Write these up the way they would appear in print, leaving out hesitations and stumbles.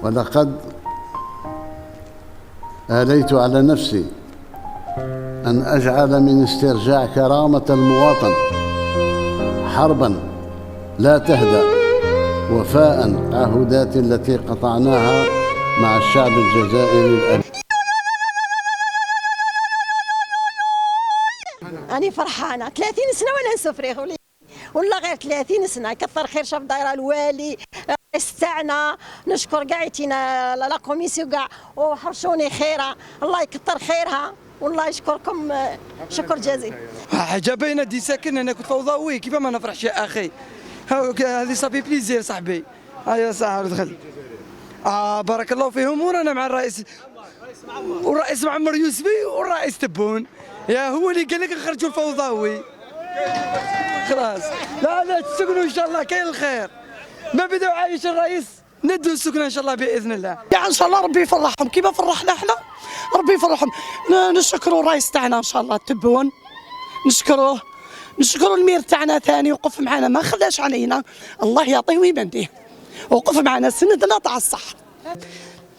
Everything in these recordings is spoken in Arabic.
ولقد آليت على نفسي أن أجعل من استرجاع كرامة المواطن حربا لا تهدأ، وفاء تعهدات التي قطعناها مع الشعب الجزائري الأبي. أنا فرحانة 30 سنة وأنا نسوفري والله غير 30 سنة. كثر خير شاف دايره الوالي استعنا، نشكر كاع يتينا لا كوميسيو كاع وحرشوني خيرها، الله يكثر خيرها والله يشكركم شكر جزيل. حاجه باينه دي ساكن انا كنت فوضوي كيف ما نفرحش يا اخي. هذه صافي بليزير صاحبي. هيا صاحبي دخل. بارك الله فيهم. ورانا مع الرئيس والرئيس معمر يوسفي والرئيس تبون. يا هو اللي قال لك نخرجوا الفوضوي. خلاص لا تسكنوا ان شاء الله كاين الخير. ما بداو عايش الرئيس ندوا السكنه ان شاء الله باذن الله. يعني ان شاء الله ربي يفرحهم كيما فرحنا احنا، ربي يفرحهم. نشكروا الرئيس تاعنا ان شاء الله تبون، نشكروا المير تاعنا ثاني وقف معنا ما خلاش علينا، الله يعطيه ويمديه، وقف معنا سندنا تاع الصح.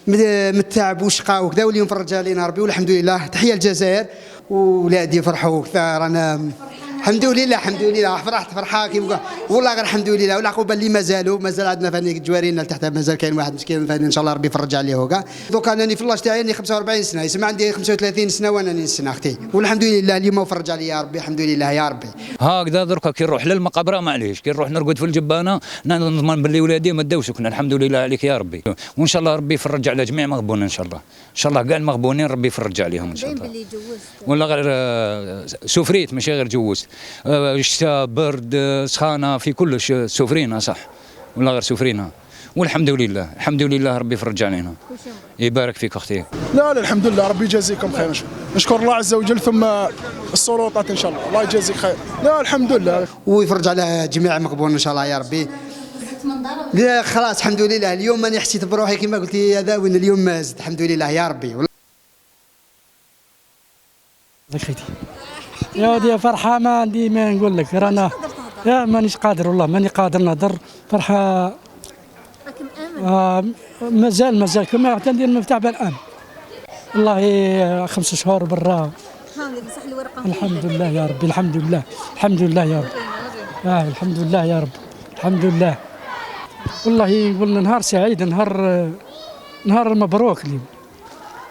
من التعب والشقاء وكذا واليوم فرج علينا ربي والحمد لله. تحيه الجزائر ولادي فرحوا كثار. انا الحمد لله فرحت فرحه كيما والله غير الحمد لله. والعقوبه اللي مازال عندنا فاني جوارينا لتحت، مازال كاين واحد مسكين فاني ان شاء الله ربي يفرج عليه وكاع. دوكا انني في اللاج تاعي 45 سنه، يسمى عندي 35 سنه وانا نسنا اختي، والحمد لله اليوم فرج علي يا ربي الحمد لله يا ربي. هكذا دركا كي نروح للمقبره معليش، كي نروح نرقد في الجبانه نضمن باللي ولادي ما داو سكنه. الحمد لله عليك يا ربي، وان شاء الله ربي يفرج على جميع مغبونين ان شاء الله. ان شاء الله كاع المغبونين ربي يفرج عليهم ان شاء الله. والله غير سفريت ماشي غير جوزت. شتاء برد سخانه في كلش سفرينا صح، ولا غير سفرينا والحمد لله. الحمد لله ربي يفرج علينا. يبارك فيك اختي. لا الحمد لله ربي يجازيكم خير. نشكر الله عز وجل ثم السلطات ان شاء الله، الله يجازيك خير. لا الحمد لله ويفرج على جميع المقبولين ان شاء الله يا ربي. لا خلاص الحمد لله اليوم ماني حسيت بروحي كما قلتي يا داوين اليوم مازد الحمد لله يا ربي. يا ودي فرحة ما عندي ما نقول لك، رانا يا مانيش قادر والله ماني قادر نهضر. فرحة مازال كما حتى ندير المفتاح بالآن والله 5 شهور برا. الحمد لله يا ربي الحمد لله يا رب. الحمد لله يا رب الحمد لله. والله قلنا نهار سعيد، نهار مبروك اليوم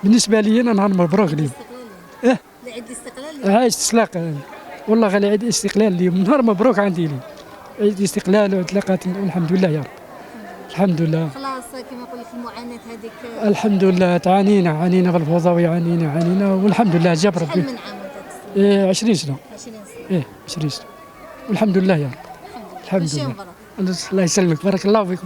بالنسبة لي. أنا نهار مبروك اليوم. عيد الاستقلال. عيد الاستقلال والله غير عيد الاستقلال اليوم، نهار مبروك عندي لي عيد الاستقلال وتلاقات الحمد لله يا رب الحمد لله. خلاص كما نقول لك المعاناة هذيك الحمد لله عانينا في الفوضوي عانينا والحمد لله جاب ربي. شحال من عام 20 سنة. 20 سنة والحمد لله يا رب الحمد لله. الله يسلمك بارك الله فيك.